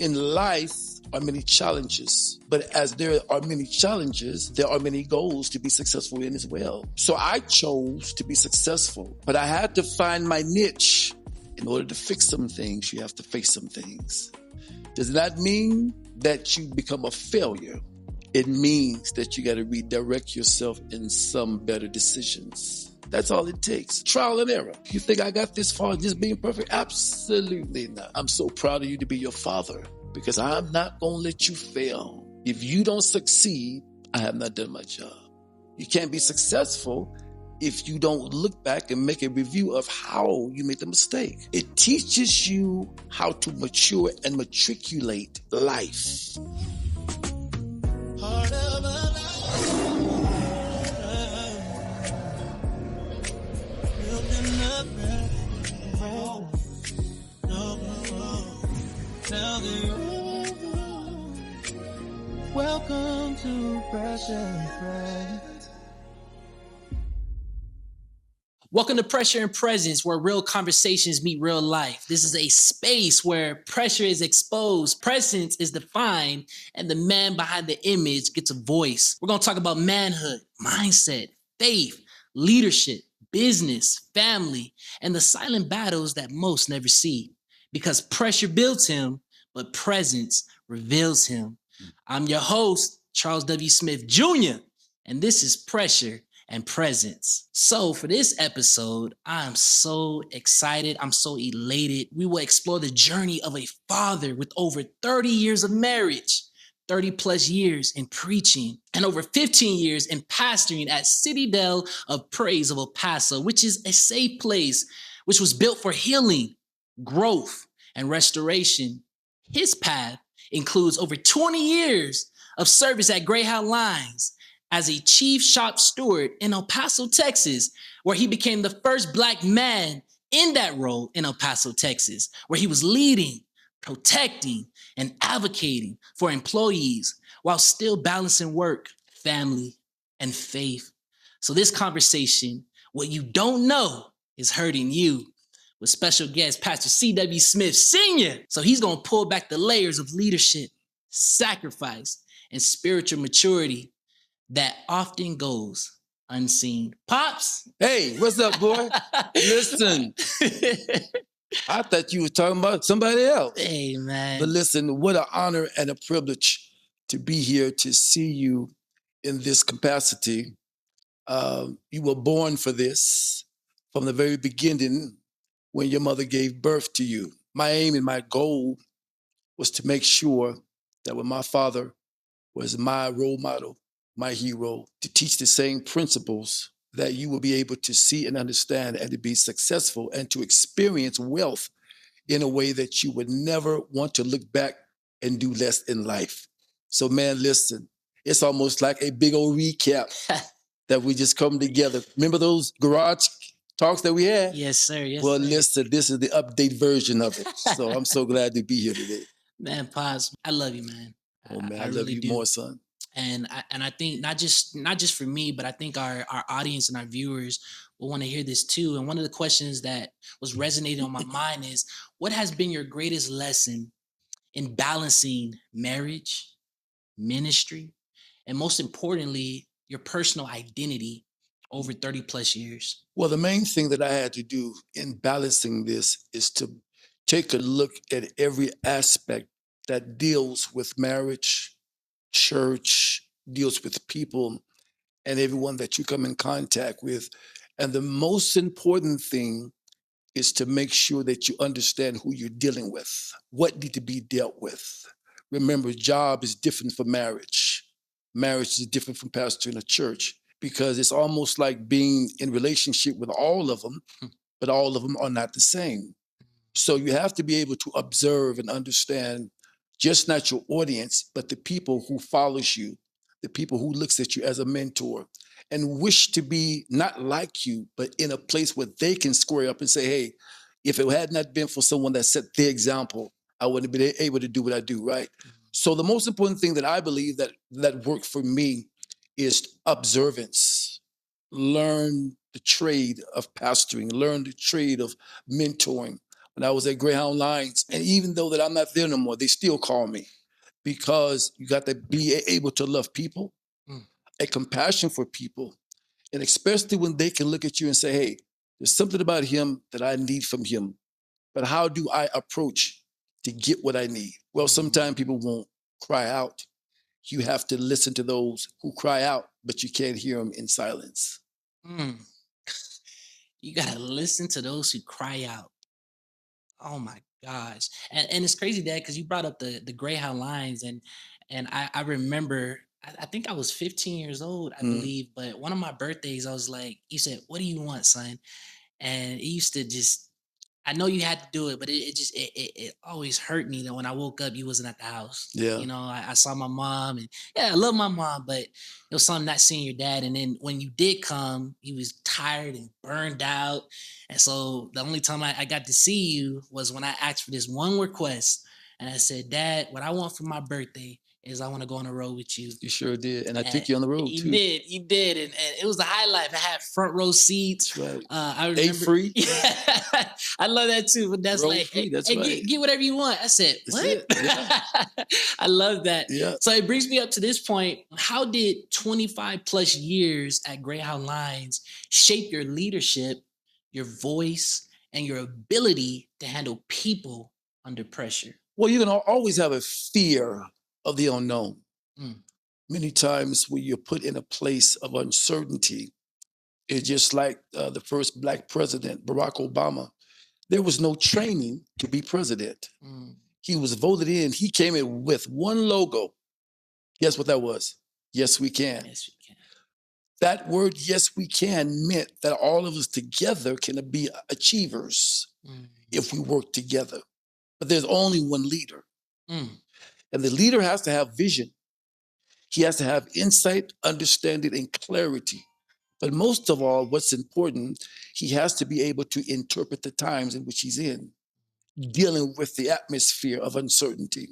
In life are many challenges, but as there are many challenges, there are many goals to be successful in as well. So I chose to be successful, but I had to find my niche. In order to fix some things, you have to face some things. Does that mean that you become a failure? It means that you got to redirect yourself in some better decisions. That's all it takes. Trial and error. You think I got this far just being perfect? Absolutely not. I'm so proud of you to be your father because I'm not going to let you fail. If you don't succeed, I have not done my job. You can't be successful if you don't look back and make a review of how you made the mistake. It teaches you how to mature and matriculate life. Part of a life. Welcome to Pressure and Presence. Welcome to Pressure and Presence, where real conversations meet real life. This is a space where pressure is exposed, presence is defined, and the man behind the image gets a voice. We're going to talk about manhood, mindset, faith, leadership, business, family, and the silent battles that most never see. Because pressure builds him, but presence reveals him. I'm your host, Charles W. Smith Jr., and this is Pressure and Presence. So for this episode, I'm so excited. I'm so elated. We will explore the journey of a father with over 30 years of marriage, 30 plus years in preaching, and over 15 years in pastoring at Citadel of Praise of El Paso, which is a safe place, which was built for healing, growth, and restoration. His path includes over 20 years of service at Greyhound Lines as a chief shop steward in El Paso, Texas, where he became the first Black man in that role in El Paso, Texas, where he was leading, protecting, and advocating for employees while still balancing work, family, and faith. So this conversation, what you don't know is hurting you, with special guest Pastor C.W. Smith Sr. So he's going to pull back the layers of leadership, sacrifice, and spiritual maturity that often goes unseen. Pops! Hey, what's up, boy? Listen, I thought you were talking about somebody else. Hey, man. But listen, what an honor and a privilege to be here to see you in this capacity. You were born for this from the very beginning when your mother gave birth to you. My aim and my goal was to make sure that when my father was my role model, my hero, to teach the same principles that you will be able to see and understand and to be successful and to experience wealth in a way that you would never want to look back and do less in life. So man, listen, it's almost like a big old recap that we just come together. Remember those garage talks that we had? Yes, sir. Yes, well, sir. Listen, this is the update version of it. So I'm so glad to be here today. Man, Pops, I love you, man. Oh, man, I love really you do. more, son. And I think not just for me, but I think our audience and our viewers will want to hear this too. And one of the questions that was resonating on my mind is, what has been your greatest lesson in balancing marriage, ministry, and most importantly, your personal identity over 30 plus years? Well, the main thing that I had to do in balancing this is to take a look at every aspect that deals with marriage, church, deals with people, and everyone that you come in contact with. And the most important thing is to make sure that you understand who you're dealing with, what need to be dealt with. Remember, job is different from marriage. Marriage is different from pastoring a church, because it's almost like being in relationship with all of them, but all of them are not the same. So you have to be able to observe and understand just not your audience, but the people who follows you, the people who looks at you as a mentor and wish to be not like you, but in a place where they can square up and say, hey, if it had not been for someone that set the example, I wouldn't have been able to do what I do, right? So the most important thing that I believe that worked for me is observance. Learn the trade of pastoring, learn the trade of mentoring, when I was at Greyhound Lines. And even though that I'm not there no more, they still call me because you got to be able to love people, a compassion for people, and especially when they can look at you and say, hey, there's something about him that I need from him. But how do I approach to get what I need? Well, sometimes people won't cry out. You have to listen to those who cry out, but you can't hear them in silence. Mm. You gotta listen to those who cry out. Oh my gosh. And it's crazy, Dad, because you brought up the Greyhound Lines and I remember I think I was 15 years old, I Mm. believe, but one of my birthdays, I was like, you said, "What do you want, son?" And it used to just I know you had to do it, but it just it always hurt me that when I woke up, you wasn't at the house. Yeah. You know, I saw my mom, and yeah, I love my mom, but it was something not seeing your dad. And then when you did come, he was tired and burned out. And so the only time I got to see you was when I asked for this one request. And I said, "Dad, what I want for my birthday is I want to go on the road with you." You sure did. And I And took you on the road you too. did, you did, and it was the highlight. I had front row seats. That's right. I A remember. free. Yeah, I love that too. But that's Road like, free. hey, That's hey, right. get whatever you want. I said, That's what? it. Yeah. I love that. Yeah. So it brings me up to this point. How did 25 plus years at Greyhound Lines shape your leadership, your voice, and your ability to handle people under pressure? Well, you're going to always have a fear of the unknown. Mm. Many times when you're put in a place of uncertainty, it's just like the first Black president, Barack Obama. There was no training to be president. Mm. He was voted in. He came in with one logo. Guess what that was? Yes, we can. Yes, we can. That word, yes, we can, meant that all of us together can be achievers if we work together. But there's only one leader. Mm. And the leader has to have vision. He has to have insight, understanding, and clarity. But most of all, what's important, he has to be able to interpret the times in which he's in, dealing with the atmosphere of uncertainty.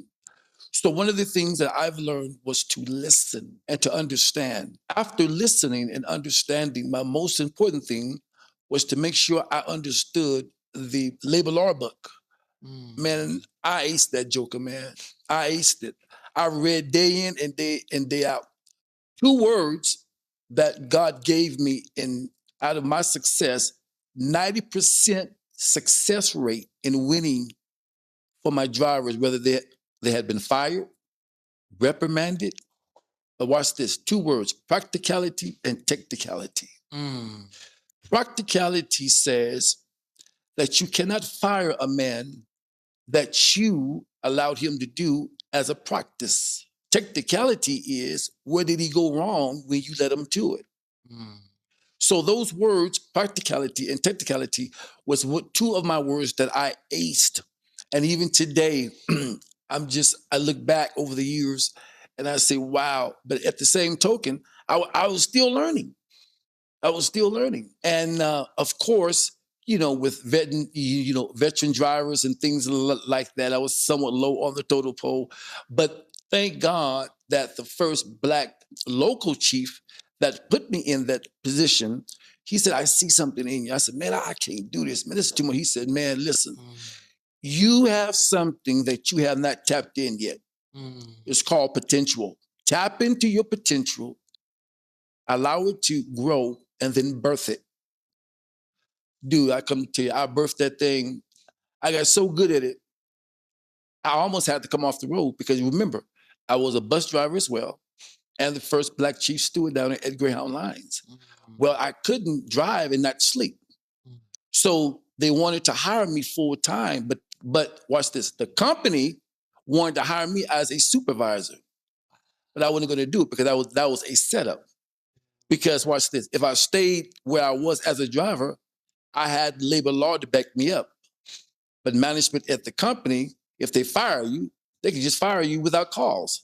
So one of the things that I've learned was to listen and to understand. After listening and understanding, my most important thing was to make sure I understood the labor law book. Man, I aced that joker, man. I aced it. I read day in and day out. Two words that God gave me in out of my success, 90% success rate in winning for my drivers, whether they had been fired, reprimanded, but watch this, two words, practicality and technicality. Practicality says that you cannot fire a man that you allowed him to do as a practice. Technicality is where did he go wrong when you let him do it? So those words, practicality and technicality, was what two of my words that I aced. And even today, I look back over the years and I say, wow. But at the same token, I was still learning. I was still learning. And of course, with veteran drivers and things like that, I was somewhat low on the total pole. But thank God that the first Black local chief that put me in that position, he said, I see something in you. I said, man, I can't do this, man. This is too much. He said, man, listen, you have something that you have not tapped in yet. It's called potential. Tap into your potential, allow it to grow, and then birth it. Dude, I come to tell you, I birthed that thing. I got so good at it, I almost had to come off the road because remember, I was a bus driver as well and the first Black chief steward down at Greyhound Lines. Well, I couldn't drive and not sleep. So they wanted to hire me full time, but watch this. The company wanted to hire me as a supervisor, but I wasn't going to do it because that was a setup. Because watch this, if I stayed where I was as a driver, I had labor law to back me up. But management at the company, if they fire you, they can just fire you without cause.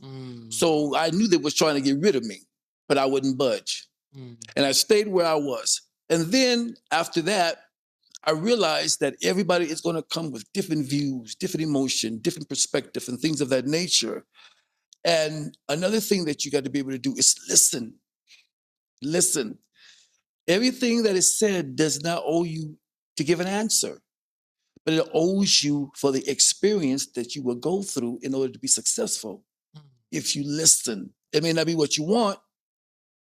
So I knew they was trying to get rid of me, but I wouldn't budge. And I stayed where I was. And then after that, I realized that everybody is going to come with different views, different emotion, different perspective, and things of that nature. And another thing that you got to be able to do is listen. Listen. Everything that is said does not owe you to give an answer. but it owes you for the experience that you will go through in order to be successful. If you listen, it may not be what you want,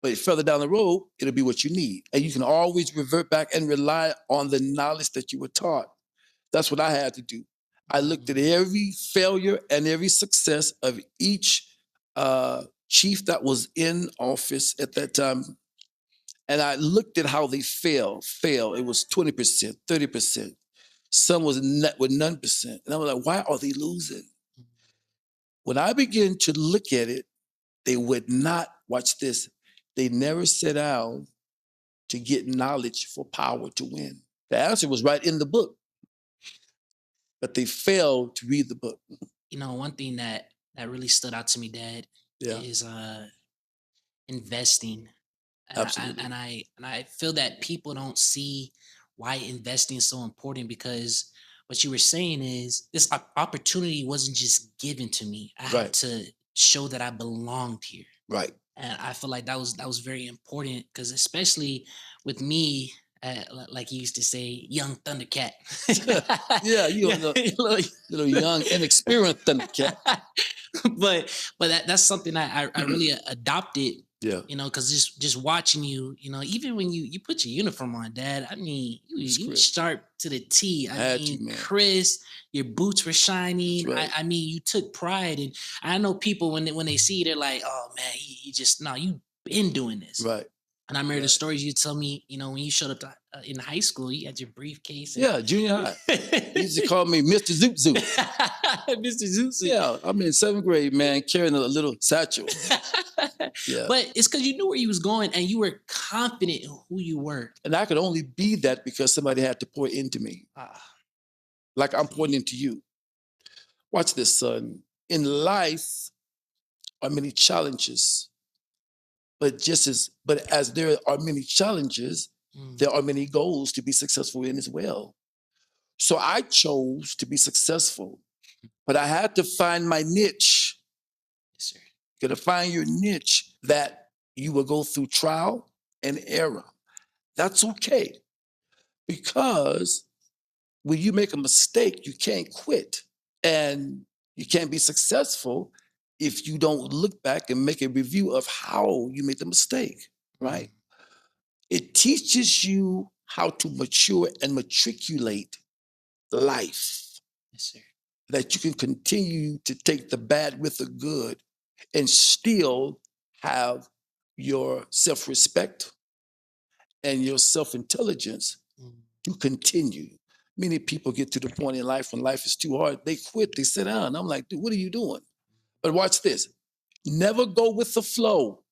but further down the road, it'll be what you need. And you can always revert back and rely on the knowledge that you were taught. That's what I had to do. I looked at every failure and every success of each chief that was in office at that time. And I looked at how they failed. It was 20%, 30%. Some was net with none percent. And I was like, why are they losing? When I began to look at it, they would not, watch this, they never sit down to get knowledge for power to win. The answer was right in the book, but they failed to read the book. You know, one thing that really stood out to me, Dad, is investing. Absolutely. And I feel that people don't see why investing is so important, because what you were saying is this opportunity wasn't just given to me. I had to show that I belonged here. Right. And I feel like that was very important, because especially with me, like you used to say, young Thundercat. Yeah, you little young, inexperienced Thundercat. but that's something I really adopted. Yeah. You know, because just watching you, you know, even when you put your uniform on, Dad, I mean, you were sharp to the T. I mean, Chris, your boots were shiny. Right. I mean, you took pride, and I know people when they see you, they're like, oh man, he just no, you've been doing this. Right. And I remember the stories you tell me, you know, when you showed up to, in high school, you had your briefcase. And yeah, junior high. They used to call me Mr. Zoot Zoot. Mr. Zoot Zoot. Yeah, I'm in 7th grade, man, carrying a little satchel. Yeah. But it's because you knew where you was going and you were confident in who you were. And I could only be that because somebody had to pour into me. Like I'm pouring into you. Watch this, son. In life are many challenges, but as there are many challenges, there are many goals to be successful in as well. So I chose to be successful, but I had to find my niche. Yes, sir. You got to find your niche that you will go through trial and error. That's okay, because when you make a mistake, you can't quit, and you can't be successful if you don't look back and make a review of how you made the mistake, right? It teaches you how to mature and matriculate life. Yes, sir. That you can continue to take the bad with the good and still have your self-respect and your self-intelligence to continue. Many people get to the point in life when life is too hard, they quit, they sit down. I'm like, dude, what are you doing? But watch this. Never go with the flow.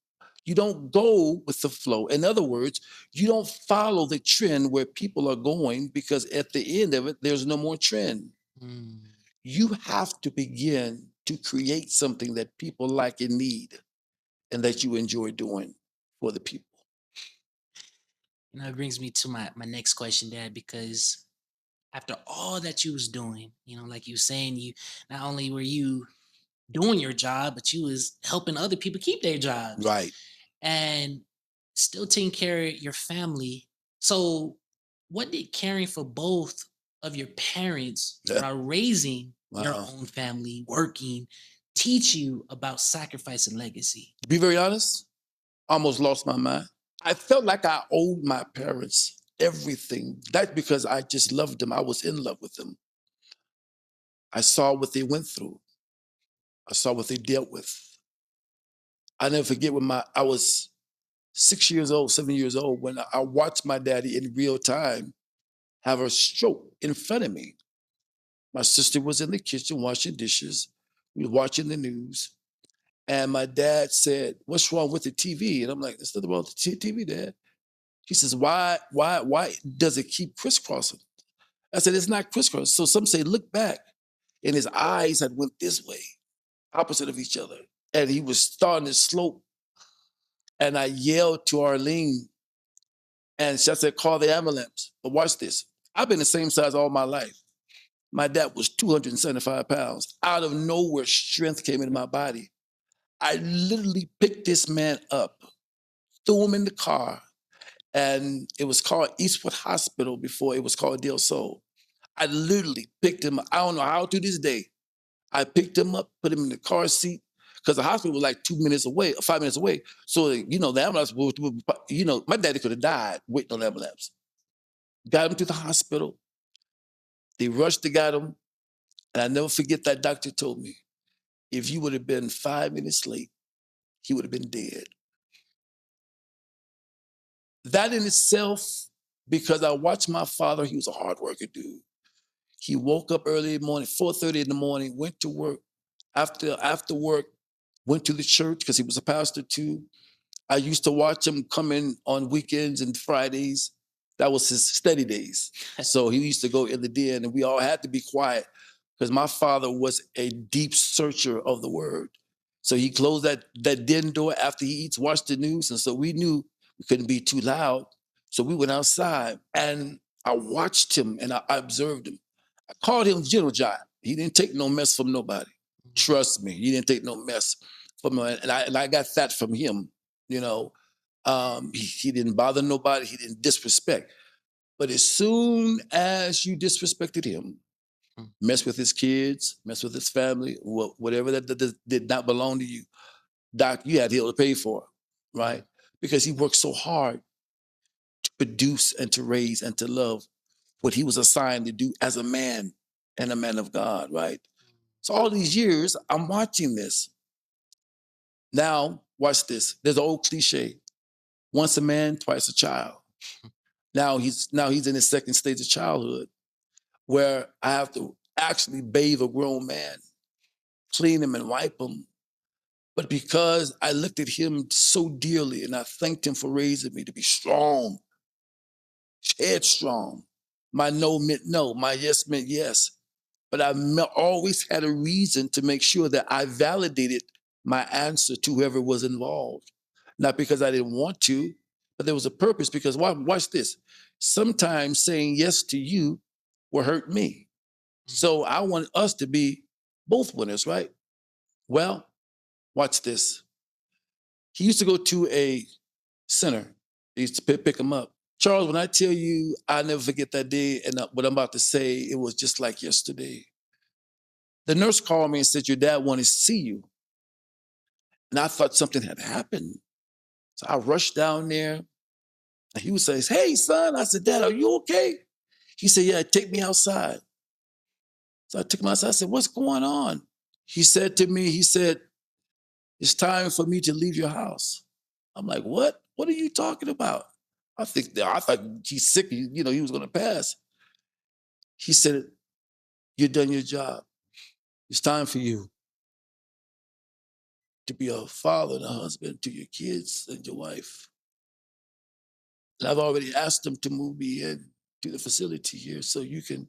You don't go with the flow. In other words, you don't follow the trend where people are going, because at the end of it, there's no more trend. You have to begin to create something that people like and need and that you enjoy doing for the people. You know, it brings me to my next question, Dad, because after all that you was doing, you know, like you saying, you not only were you doing your job, but you was helping other people keep their jobs. Right. And still taking care of your family. So what did caring for both of your parents while raising your own family, working, teach you about sacrifice and legacy? To be very honest, I almost lost my mind. I felt like I owed my parents everything. That's because I just loved them. I was in love with them. I saw what they went through. I saw what they dealt with. I never forget when I was 6 years old, 7 years old, when I watched my daddy in real time have a stroke in front of me. My sister was in the kitchen washing dishes. We were watching the news. And my dad said, "What's wrong with the TV?" And I'm like, "There's nothing wrong with the TV, Dad." He says, why does it keep crisscrossing? I said, "It's not crisscrossing." So some say, "Look back." And his eyes had went this way, opposite of each other. And he was starting to slope. And I yelled to Arlene, and she said, "Call the ambulance." But watch this. I've been the same size all my life. My dad was 275 pounds. Out of nowhere, strength came into my body. I literally picked this man up, threw him in the car, and it was called Eastwood Hospital before it was called Del Sol. I literally picked him up. I don't know how to this day. I picked him up, put him in the car seat, because the hospital was like 2 minutes away, 5 minutes away. So, the ambulance, my daddy could have died waiting on the ambulance. Got him to the hospital. They rushed to get him. And I never forget that doctor told me, if you would have been 5 minutes late, he would have been dead. That in itself, because I watched my father, he was a hard worker dude. He woke up early in the morning, 4:30 in the morning, went to work. After work, went to the church because he was a pastor too. I used to watch him come in on weekends and Fridays. That was his steady days. So he used to go in the den, and we all had to be quiet because my father was a deep searcher of the word. So he closed that den door after he eats, watched the news, and so we knew we couldn't be too loud. So we went outside, and I watched him and I observed him. I called him Gentle Giant. He didn't take no mess from nobody. Trust me, he didn't take no mess from me. And I got that from him. You know, he didn't bother nobody. He didn't disrespect. But as soon as you disrespected him, mess with his kids, mess with his family, whatever that did not belong to you, Doc, you had hell to pay for, right? Because he worked so hard to produce and to raise and to love what he was assigned to do as a man and a man of God, right? So all these years, I'm watching this. Now, watch this. There's an old cliche: once a man, twice a child. Now he's in his second stage of childhood, where I have to actually bathe a grown man, clean him and wipe him. But because I looked at him so dearly and I thanked him for raising me to be strong, headstrong, my no meant no, my yes meant yes. But I always had a reason to make sure that I validated my answer to whoever was involved. Not because I didn't want to, but there was a purpose. Because watch this. Sometimes saying yes to you will hurt me. So I want us to be both winners, right? Well, watch this. He used to go to a center. He used to pick him up. Charles, when I tell you, I never forget that day, and what I'm about to say, it was just like yesterday. The nurse called me and said, your dad wanted to see you. And I thought something had happened. So I rushed down there, and he would say, hey, son. I said, Dad, are you okay? He said, yeah, take me outside. So I took him outside. I said, what's going on? He said to me, it's time for me to leave your house. I'm like, what? What are you talking about? I thought he's sick. He was going to pass. He said, you've done your job. It's time for you to be a father and a husband to your kids and your wife. And I've already asked them to move me in to the facility here so you can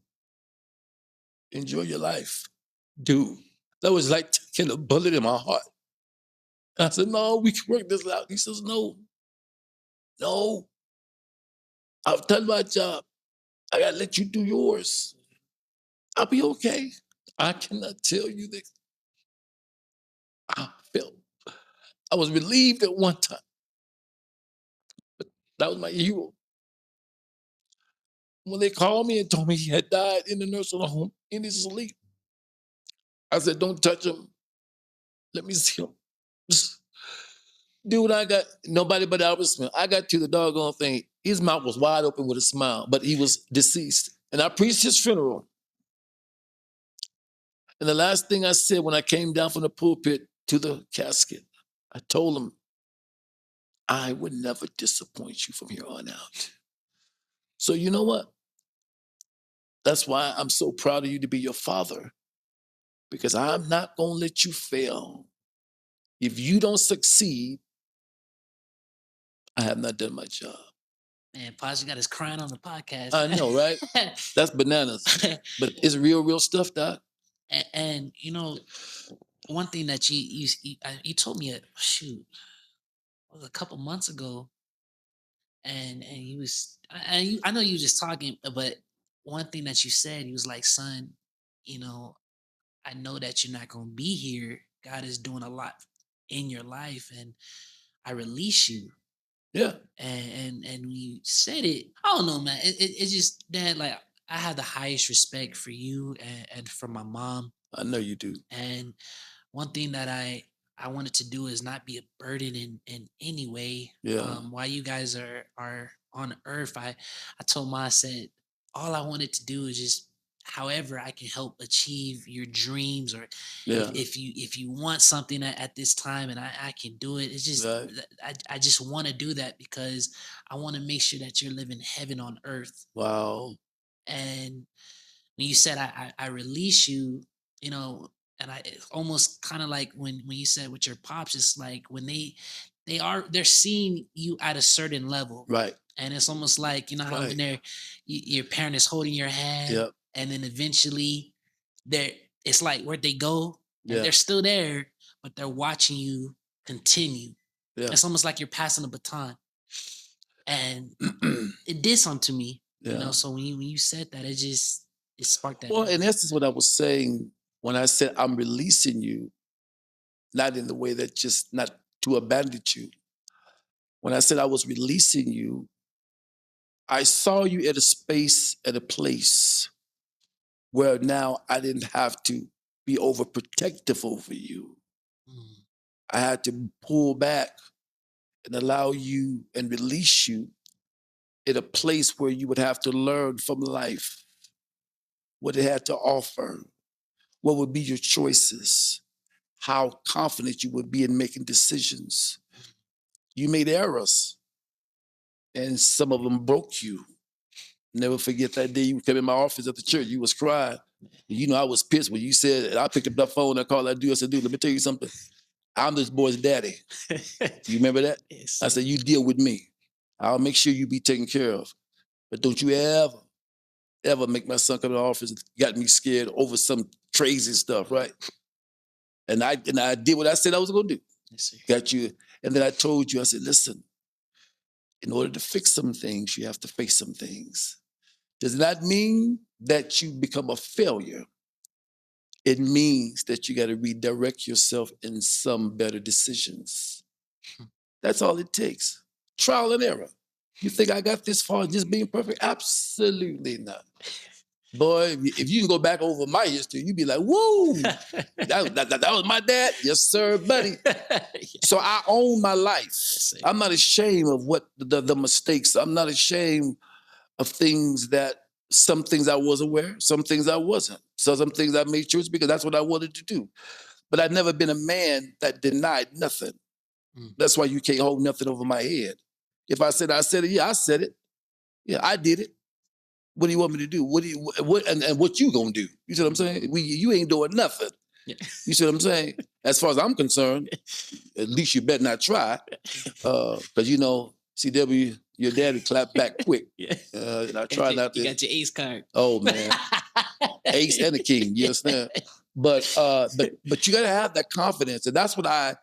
enjoy your life. Dude, that was like taking a bullet in my heart. And I said, no, we can work this out. He says, no, I've done my job. I got to let you do yours. I'll be okay. I cannot tell you that I felt, I was relieved at one time, but that was my hero. When they called me and told me he had died in the nursing home in his sleep, I said, don't touch him. Let me see him. Dude, I got nobody but Albert Smith. I got to the doggone thing. His mouth was wide open with a smile, but he was deceased. And I preached his funeral. And the last thing I said when I came down from the pulpit to the casket, I told him, I would never disappoint you from here on out. So you know what? That's why I'm so proud of you to be your father, because I'm not going to let you fail. If you don't succeed, I have not done my job. Man, Paso got us crying on the podcast. I know, right? That's bananas. But it's real stuff, Doc. And one thing that you told me, shoot, it was a couple months ago, and I know you were just talking, but one thing that you said, he was like, son, I know that you're not going to be here. God is doing a lot in your life, and I release you. Yeah. And when you said it, I don't know, man. It's just, Dad, like, I have the highest respect for you and for my mom. I know you do. And one thing that I wanted to do is not be a burden in any way. Yeah, While you guys are on Earth, I told Ma, I said all I wanted to do is just however I can help achieve your dreams, or yeah, if you want something at this time and I can do it. It's just right. I just want to do that because I want to make sure that you're living heaven on earth. Wow. And when you said I release you, you know, and I it's almost kind of like when you said with your pops, it's like when they're seeing you at a certain level, Right, and it's almost like you know how when right. your parent is holding your hand, Yep, and then eventually they're it's like where'd they go, and yeah, they're still there, but they're watching you continue. yeah. It's almost like you're passing a baton, and it did something to me, you know. Yeah. So when you said that, it sparked that Well, in in me. essence, what I was saying when I said I'm releasing you, not in the way that just not to abandon you. When I said I was releasing you, I saw you at a space, at a place where now I didn't have to be overprotective over you. Mm, I had to pull back and allow you and release you in a place where you would have to learn from life what it had to offer, what would be your choices, how confident you would be in making decisions. You made errors, and some of them broke you. Never forget that day you came in my office at the church. You was crying. You know, I was pissed when you said, and I picked up that phone and called that dude. I said, dude, let me tell you something. I'm this boy's daddy. You remember that? yes, I said, you deal with me. I'll make sure you be taken care of. But don't you ever make my son come to the office and got me scared over some crazy stuff, right? And I did what I said I was gonna do. yes, sir. Got you. And then I told you, I said, listen, in order to fix some things, you have to face some things. Does not mean that you become a failure. It means that you got to redirect yourself in some better decisions. That's all it takes. Trial and error. You think I got this far just being perfect? Absolutely not. Boy, if you can go back over my history, you'd be like, whoa, that was my dad. Yes, sir, buddy. So I own my life. Yes, sir. I'm not ashamed of what the mistakes. I'm not ashamed of things that some things I was aware, some things I wasn't. So some things I made choices because that's what I wanted to do. But I've never been a man that denied nothing. Mm. That's why you can't hold nothing over my head. If I said it, yeah, I said it. Yeah, I did it. What do you want me to do? What do you what and what you gonna do? You see what I'm saying? You ain't doing nothing. Yeah. You see what I'm saying? As far as I'm concerned, at least you better not try. Because you know, CW, your daddy clapped back quick. Yeah. And I try not You to. got your ace card. Oh man, ace and a king. You understand? But you got to have that confidence, and that's what I,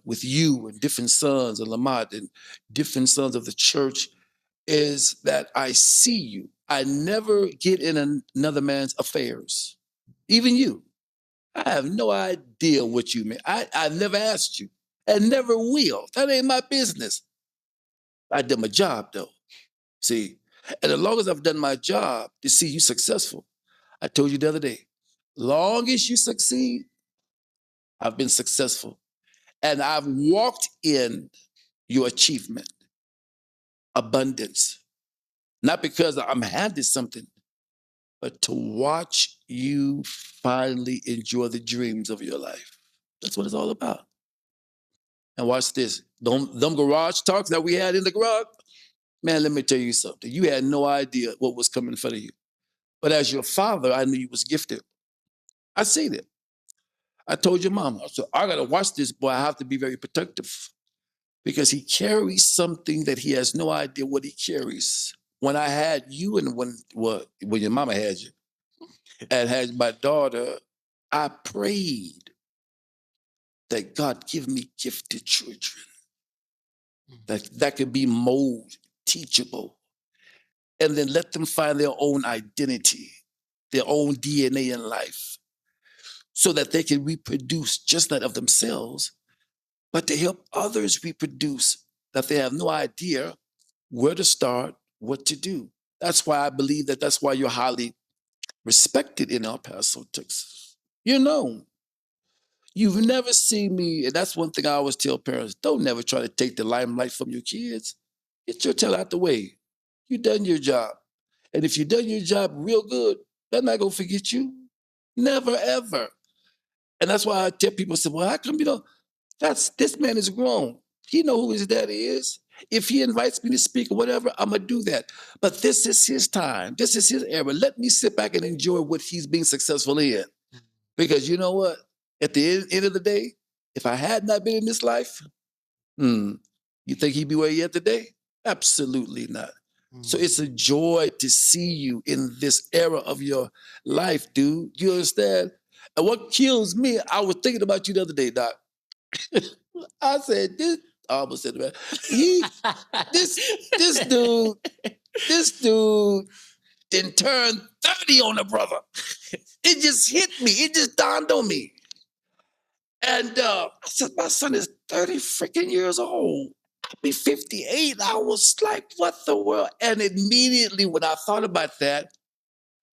with you and different sons and Lamont and different sons of the church, is that I see you. I never get in another man's affairs. Even you, I have no idea what you mean. I never asked you, and never will. That ain't my business. I did my job though. See, and as long as I've done my job to see you successful, I told you the other day, long as you succeed, I've been successful. And I've walked in your achievement, abundance, not because I'm handed something, but to watch you finally enjoy the dreams of your life. That's what it's all about. And watch this. Them garage talks that we had in the garage, man, let me tell you something. You had no idea what was coming in front of you. But as your father, I knew you was gifted. I seen it. I told your mom, I said, I gotta watch this boy. I have to be very protective because he carries something that he has no idea what he carries. When I had you and when your mama had you and had my daughter, I prayed that God give me gifted children that could be molded, teachable, and then let them find their own identity, their own DNA in life, so that they can reproduce just not of themselves, but to help others reproduce that they have no idea where to start, what to do. That's why I believe that's why you're highly respected in El Paso, Texas. You know, you've never seen me, and that's one thing I always tell parents, don't never try to take the limelight from your kids. Get your tail out the way. You done your job. And if you done your job real good, they're not gonna forget you. Never ever. And that's why I tell people, say, well, how come you know this man is grown. He know who his daddy is. If he invites me to speak or whatever, I'm gonna do that. But this is his time. This is his era. Let me sit back and enjoy what he's being successful in. Because you know what? At the end of the day, if I had not been in this life, you think he'd be where he at today? Absolutely not. So it's a joy to see you in this era of your life, dude. You understand? And what kills me, I was thinking about you the other day, Doc. I said, I almost said that. This dude didn't turn 30 on a brother. It just hit me. It just dawned on me. And I said, my son is 30 freaking years old. I'll be 58. I was like, what the world? And immediately when I thought about that,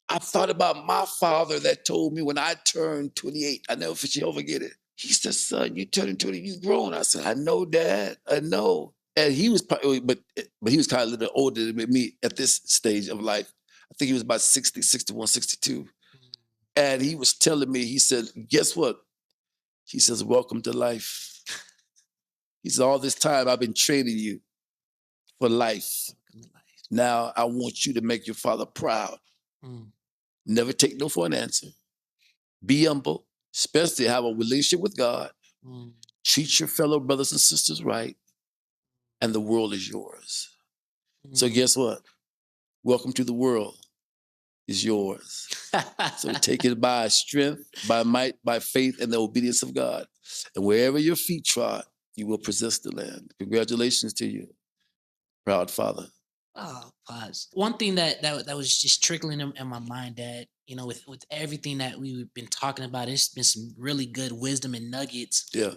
I thought about my father that told me when I turned 28. I never forget it. He said, son, you turning 20, you grown. I said, I know, Dad. I know. And he was probably, but he was kind of a little older than me at this stage of life. I think he was about 60, 61, 62. And he was telling me, he said, guess what? He says, welcome to life. He said, all this time I've been training you for life. Now I want you to make your father proud. Never take no for an answer. Be humble, especially have a relationship with God. Treat your fellow brothers and sisters right, and the world is yours. So guess what? Welcome to the world is yours. So take it by strength, by might, by faith, and the obedience of God. And wherever your feet trod, you will possess the land. Congratulations to you, proud father. Oh, pause. One thing that was just trickling in my mind, Dad, you know, with everything that we've been talking about, it's been some really good wisdom and nuggets. Yeah.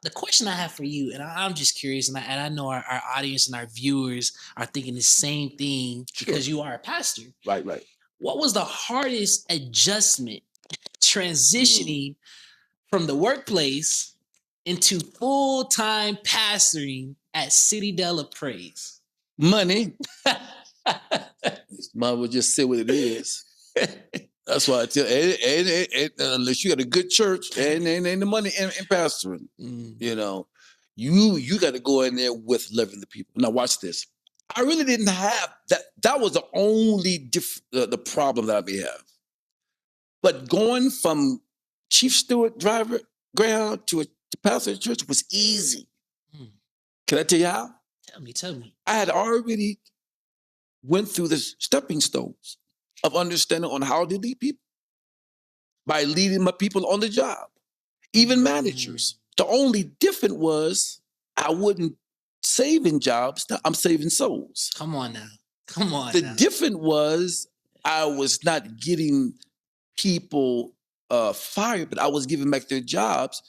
The question I have for you, and I'm just curious, and I know our audience and our viewers are thinking the same thing because you are a pastor. Right, right. What was the hardest adjustment transitioning from the workplace into full-time pastoring at Citadel of Praise? Money. Might will just say what it is. That's why I tell unless you got a good church, ain't the money in pastoring. You know, you got to go in there with loving the people. Now watch this. I really didn't have that. That was the only the problem that I may have. But going from chief steward driver Greyhound to pastor of church was easy. Can I tell you how? Tell me. I had already went through the stepping stones of understanding on how to lead people by leading my people on the job, even managers. The only difference was I wouldn't saving jobs, I'm saving souls. Come on now. Come on. The difference was I was not getting people fired, but I was giving back their jobs.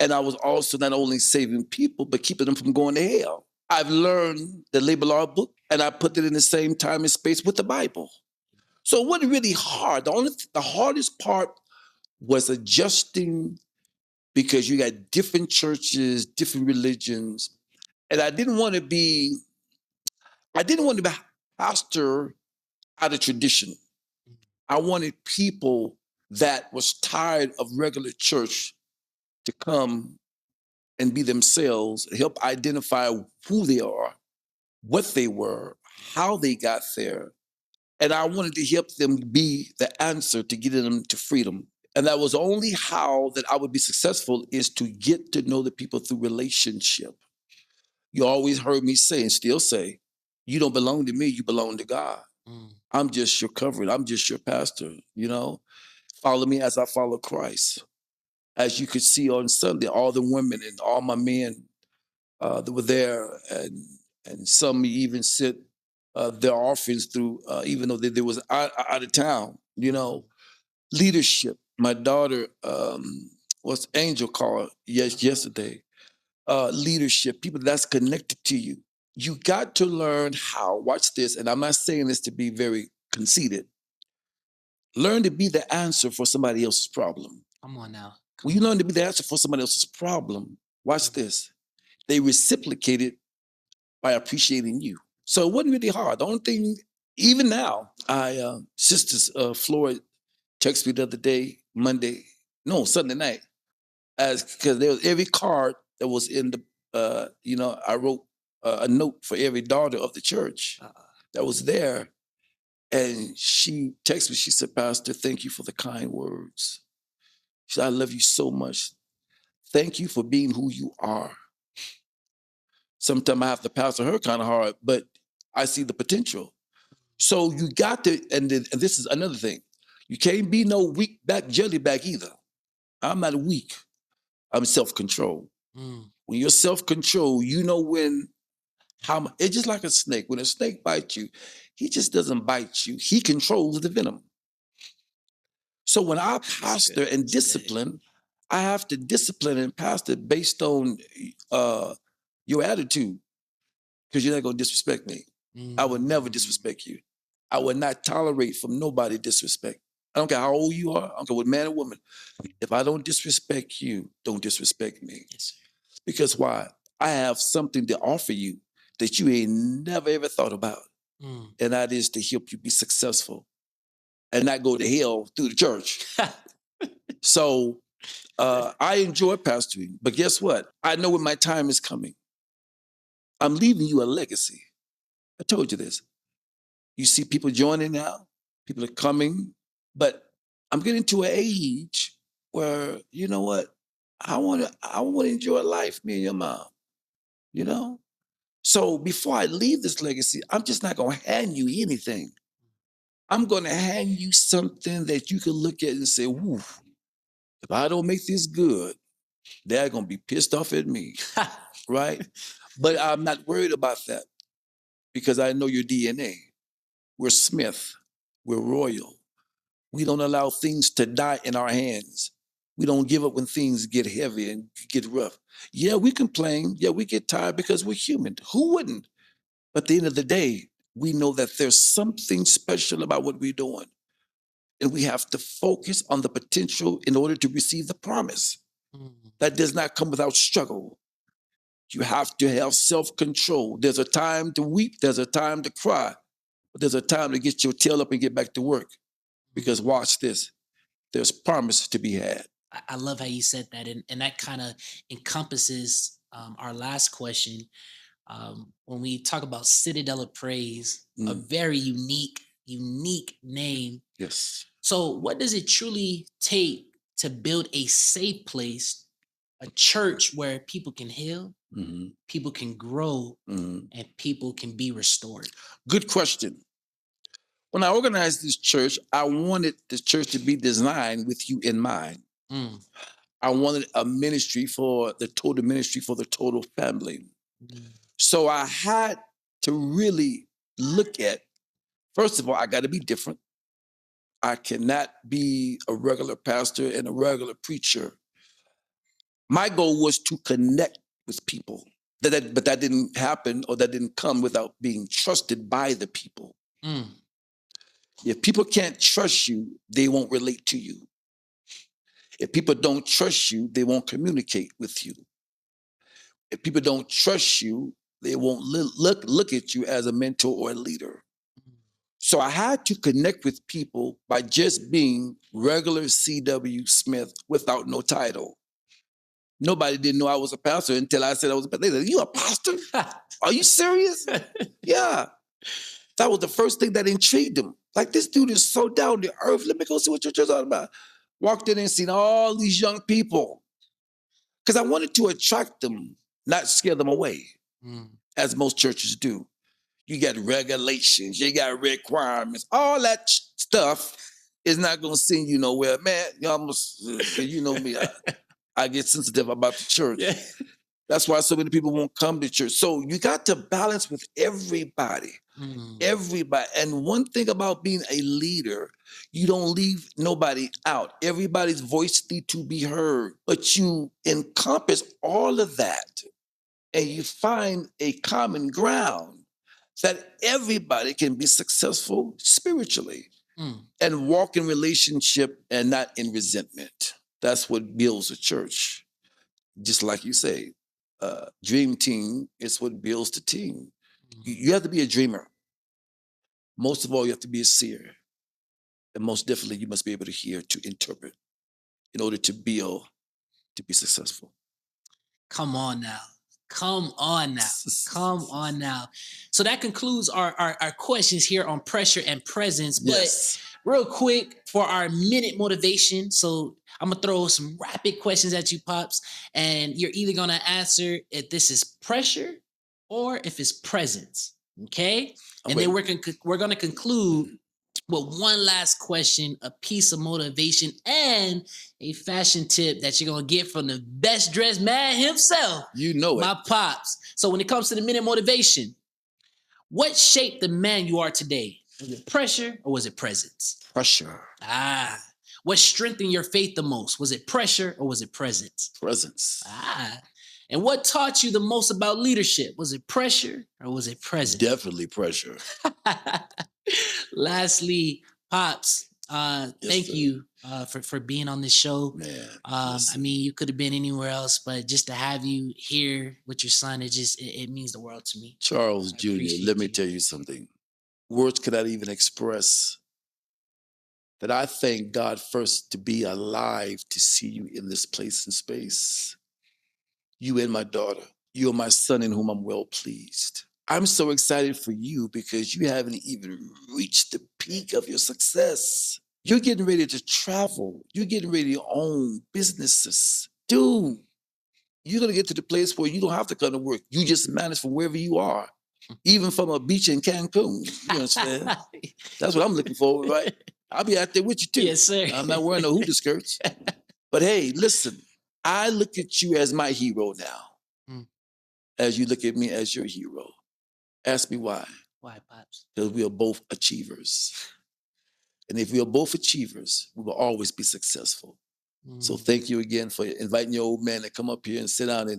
And I was also not only saving people, but keeping them from going to hell. I've learned the labor law book, and I put it in the same time and space with the Bible. So it wasn't really hard. The hardest part was adjusting because you got different churches, different religions, and I didn't want to be pastor out of tradition. I wanted people that was tired of regular church to come and be themselves, help identify who they are, what they were, how they got there. And I wanted to help them be the answer to getting them to freedom. And that was only how that I would be successful is to get to know the people through relationship. You always heard me say and still say, you don't belong to me, you belong to God. I'm just your covering. I'm just your pastor, you know? Follow me as I follow Christ. As you could see on Sunday, all the women and all my men that were there, and some even sent their offerings through, even though they was out of town. You know, leadership. My daughter was Angel called yesterday. Leadership, people that's connected to you. You got to learn how, watch this, and I'm not saying this to be very conceited. Learn to be the answer for somebody else's problem. Come on now. When you learn to be the answer for somebody else's problem, watch this. They reciprocate it by appreciating you. So it wasn't really hard. The only thing, even now, Sister Floyd texted me the other day, Sunday night, because there was every card that was in the, I wrote a note for every daughter of the church that was there. And she texted me, she said, Pastor, thank you for the kind words. She said, I love you so much. Thank you for being who you are. Sometimes I have to pastor her kind of hard, but I see the potential. So you got to, and this is another thing. You can't be no weak back jellyback either. I'm not weak. I'm self-control. When you're self-control, you know it's just like a snake. When a snake bites you, he just doesn't bite you. He controls the venom. So when I pastor and discipline, I have to discipline and pastor based on your attitude, because you're not going to disrespect me. I would never disrespect you. I would not tolerate from nobody disrespect. I don't care how old you are. I don't care what man or woman. If I don't disrespect you, don't disrespect me. Yes, because why? I have something to offer you that you ain't never ever thought about. And that is to help you be successful and not go to hell through the church. So I enjoy pastoring, but guess what? I know when my time is coming. I'm leaving you a legacy. I told you this. You see people joining now, people are coming, but I'm getting to an age where, you know what? I want to enjoy life, me and your mom, you know? So before I leave this legacy, I'm just not going to hand you anything. I'm going to hand you something that you can look at and say, woo, if I don't make this good, they're going to be pissed off at me, right? But I'm not worried about that because I know your DNA. We're Smith. We're royal. We don't allow things to die in our hands. We don't give up when things get heavy and get rough. Yeah, we complain. Yeah, we get tired because we're human. Who wouldn't? But at the end of the day, we know that there's something special about what we're doing. And we have to focus on the potential in order to receive the promise. That does not come without struggle. You have to have self-control. There's a time to weep. There's a time to cry. But there's a time to get your tail up and get back to work. Because watch this, there's promise to be had. I love how you said that. And that kind of encompasses our last question. When we talk about Citadel of Praise, a very unique name. Yes. So what does it truly take to build a safe place, a church where people can heal, people can grow, and people can be restored? Good question. When I organized this church, I wanted this church to be designed with you in mind. I wanted a ministry for the total family. So I had to really look at, first of all, I got to be different. I cannot be a regular pastor and a regular preacher. My goal was to connect with people, but that didn't happen, or that didn't come without being trusted by the people. If people can't trust you, they won't relate to you. If people don't trust you, they won't communicate with you. If people don't trust you, they won't look at you as a mentor or a leader. So I had to connect with people by just being regular C.W. Smith without no title. Nobody didn't know I was a pastor until I said I was a pastor. They said, you a pastor? Are you serious? Yeah. That was the first thing that intrigued them. Like, this dude is so down to earth. Let me go see what your church is all about. Walked in and seen all these young people. Because I wanted to attract them, not scare them away, as most churches do. You got regulations, you got requirements, all that stuff is not going to send you nowhere. Man, you know me, I get sensitive about the church. Yeah. That's why so many people won't come to church. So you got to balance with everybody. Everybody. And one thing about being a leader, you don't leave nobody out. Everybody's voice needs to be heard. But you encompass all of that and you find a common ground that everybody can be successful spiritually and walk in relationship and not in resentment. That's what builds a church. Just like you say, dream team is what builds the team. You have to be a dreamer. Most of all, you have to be a seer. And most definitely, you must be able to hear, to interpret in order to build, to be successful. Come on now. Come on now. Come on now. So that concludes our questions here on pressure and presence. Yes. But real quick, for our minute motivation, so I'm going to throw some rapid questions at you, Pops, and you're either going to answer if this is pressure or if it's presence. Okay? And then we're going to conclude with one last question, a piece of motivation, and a fashion tip that you're going to get from the best dressed man himself. You know it. My Pops. So when it comes to the minute motivation, what shaped the man you are today? Was it pressure or was it presence? Pressure. What strengthened your faith the most? Was it pressure or was it presence? Presence. And what taught you the most about leadership? Was it pressure or was it presence? Definitely pressure. Lastly, Pops, thank you for being on this show. Man, I mean, you could have been anywhere else, but just to have you here with your son, it means the world to me. Charles Jr., let me tell you something. Words cannot even express that I thank God first to be alive to see you in this place and space. You and my daughter. You are my son in whom I'm well pleased. I'm so excited for you because you haven't even reached the peak of your success. You're getting ready to travel. You're getting ready to own businesses. Dude, you're going to get to the place where you don't have to come to work. You just manage from wherever you are, even from a beach in Cancun. You understand? That's what I'm looking for, right? I'll be out there with you too. Yes, sir. I'm not wearing no hoodie skirts. But hey, listen, I look at you as my hero now, as you look at me as your hero. Ask me why. Why, Pops? Because we are both achievers. And if we are both achievers, we will always be successful. So thank you again for inviting your old man to come up here and sit down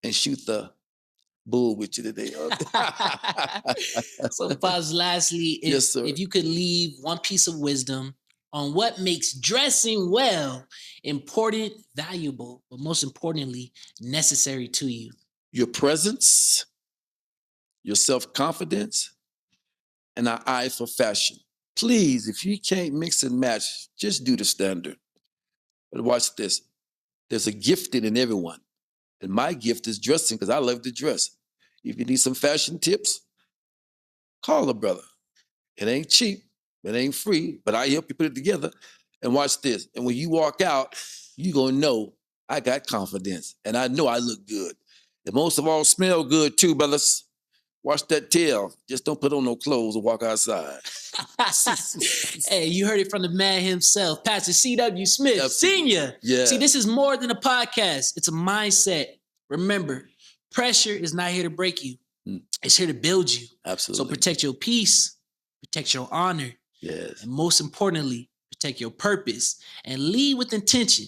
and shoot the bull with you today. So, Pops, lastly, if you could leave one piece of wisdom on what makes dressing well important, valuable, but most importantly, necessary to you. Your presence, your self-confidence, and our eye for fashion. Please, if you can't mix and match, just do the standard. But watch this. There's a gifting in everyone. And my gift is dressing because I love to dress. If you need some fashion tips, call a brother. It ain't cheap. It ain't free, but I help you put it together. And watch this. And when you walk out, you're going to know I got confidence. And I know I look good. And most of all, smell good too, brothers. Watch that tail. Just don't put on no clothes and walk outside. Hey, you heard it from the man himself, Pastor C.W. Smith, Sr. Yeah. See, this is more than a podcast. It's a mindset. Remember, pressure is not here to break you. It's here to build you. Absolutely. So protect your peace, protect your honor. Yes. And most importantly, protect your purpose and lead with intention,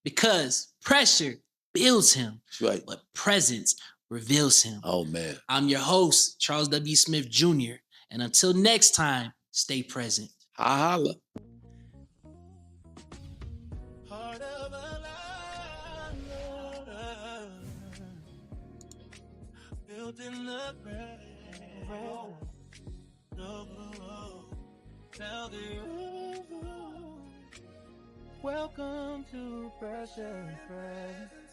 because pressure builds him. That's right. But presence reveals him. Oh, man. I'm your host, Charles W. Smith Jr. And until next time, stay present. Holla. In the ground, tell the welcome to Pressure and Friends.